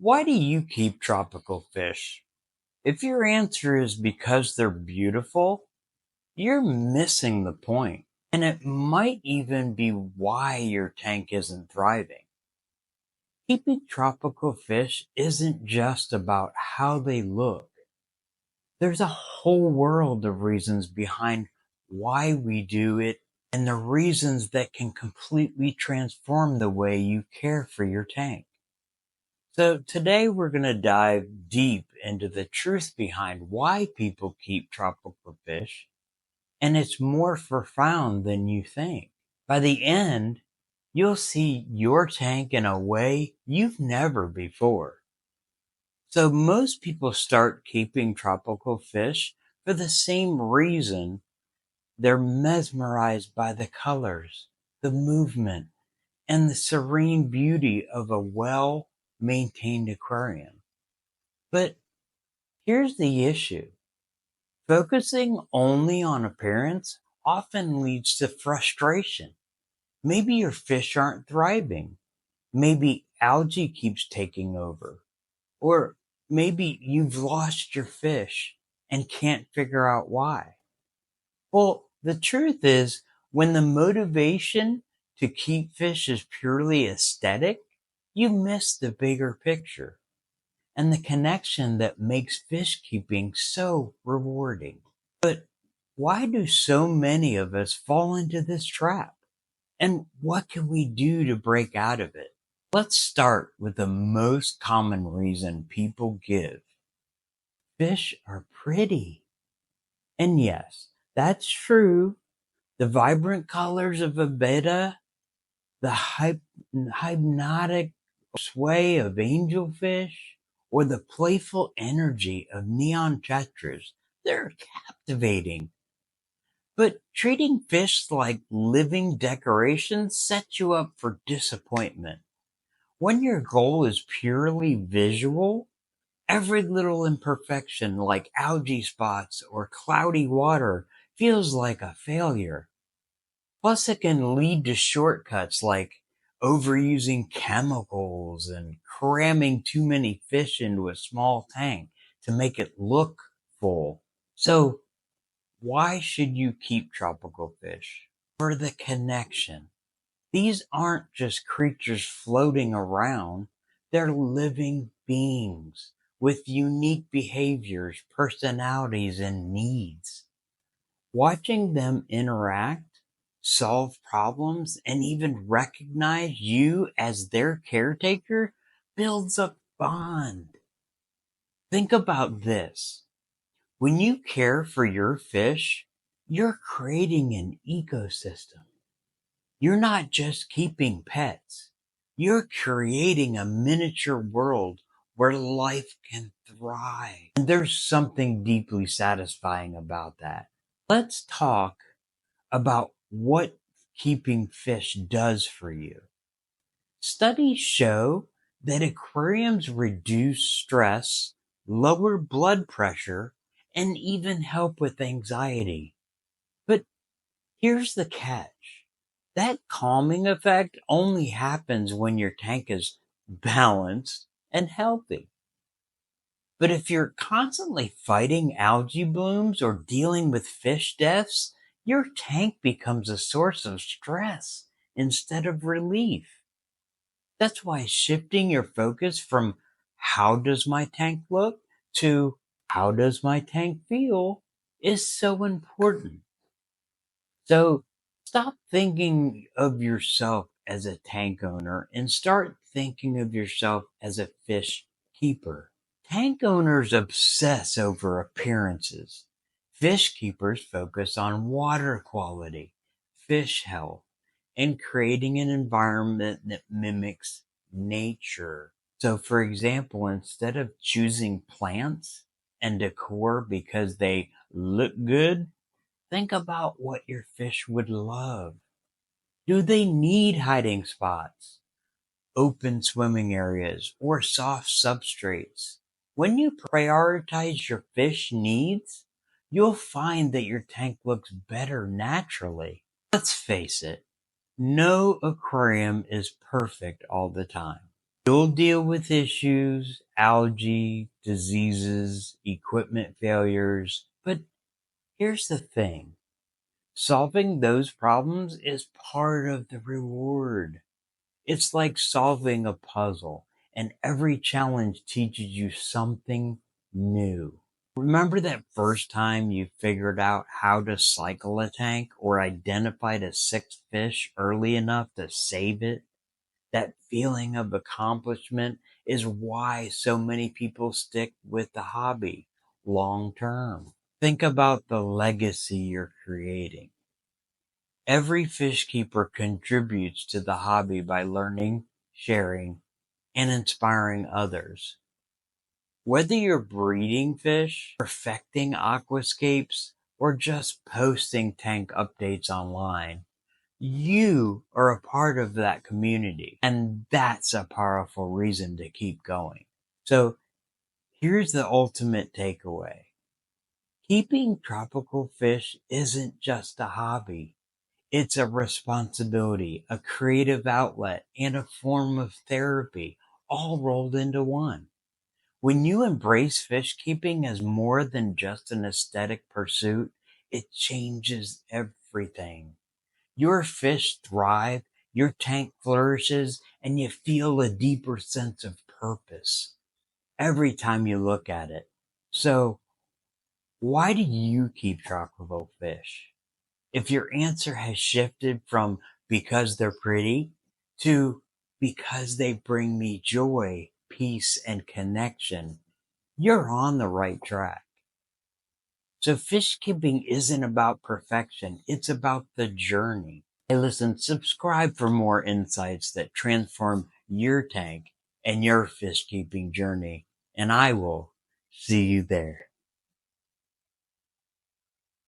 Why do you keep tropical fish? If your answer is because they're beautiful, you're missing the point. And it might even be why your tank isn't thriving. Keeping tropical fish isn't just about how they look. There's a whole world of reasons behind why we do it and the reasons that can completely transform the way you care for your tank. So today we're going to dive deep into the truth behind why people keep tropical fish, and it's more profound than you think. By the end, you'll see your tank in a way you've never before. So most people start keeping tropical fish for the same reason. They're mesmerized by the colors, the movement, and the serene beauty of a well-maintained aquarium. But here's the issue. Focusing only on appearance often leads to frustration. Maybe your fish aren't thriving. Maybe algae keeps taking over. Or maybe you've lost your fish and can't figure out why. Well, the truth is, when the motivation to keep fish is purely aesthetic, you miss the bigger picture and the connection that makes fish keeping so rewarding. But why do so many of us fall into this trap? And what can we do to break out of it? Let's start with the most common reason people give. Fish are pretty. And yes, that's true. The vibrant colors of a betta, the hypnotic sway of angelfish, or the playful energy of neon tetras, they're captivating. But treating fish like living decorations sets you up for disappointment. When your goal is purely visual, every little imperfection like algae spots or cloudy water feels like a failure. Plus, it can lead to shortcuts like overusing chemicals and cramming too many fish into a small tank to make it look full. So, why should you keep tropical fish? For the connection. These aren't just creatures floating around, they're living beings with unique behaviors, personalities, and needs. Watching them interact, solve problems, and even recognize you as their caretaker builds a bond. Think about this. When you care for your fish, you're creating an ecosystem. You're not just keeping pets. You're creating a miniature world where life can thrive. And there's something deeply satisfying about that. Let's talk about what keeping fish does for you. Studies show that aquariums reduce stress, lower blood pressure, and even help with anxiety. But here's the catch. That calming effect only happens when your tank is balanced and healthy. But if you're constantly fighting algae blooms or dealing with fish deaths, your tank becomes a source of stress instead of relief. That's why shifting your focus from how does my tank look to how does my tank feel is so important. So stop thinking of yourself as a tank owner and start thinking of yourself as a fish keeper. Tank owners obsess over appearances. Fish keepers focus on water quality, fish health, and creating an environment that mimics nature. So, for example, instead of choosing plants and decor because they look good, think about what your fish would love. Do they need hiding spots, open swimming areas, or soft substrates? When you prioritize your fish needs, you'll find that your tank looks better naturally. Let's face it, no aquarium is perfect all the time. You'll deal with issues, algae, diseases, equipment failures, but here's the thing. Solving those problems is part of the reward. It's like solving a puzzle, and every challenge teaches you something new. Remember that first time you figured out how to cycle a tank or identified a sick fish early enough to save it? That feeling of accomplishment is why so many people stick with the hobby long term. Think about the legacy you're creating. Every fish keeper contributes to the hobby by learning, sharing, and inspiring others. Whether you're breeding fish, perfecting aquascapes, or just posting tank updates online, you are a part of that community. And that's a powerful reason to keep going. So here's the ultimate takeaway. Keeping tropical fish isn't just a hobby. It's a responsibility, a creative outlet, and a form of therapy, all rolled into one. When you embrace fish keeping as more than just an aesthetic pursuit, it changes everything. Your fish thrive, your tank flourishes, and you feel a deeper sense of purpose every time you look at it. So, why do you keep tropical fish? If your answer has shifted from because they're pretty to because they bring me joy, peace, and connection, you're on the right track. So fish keeping isn't about perfection. It's about the journey. Hey, listen, subscribe for more insights that transform your tank and your fish keeping journey. And I will see you there.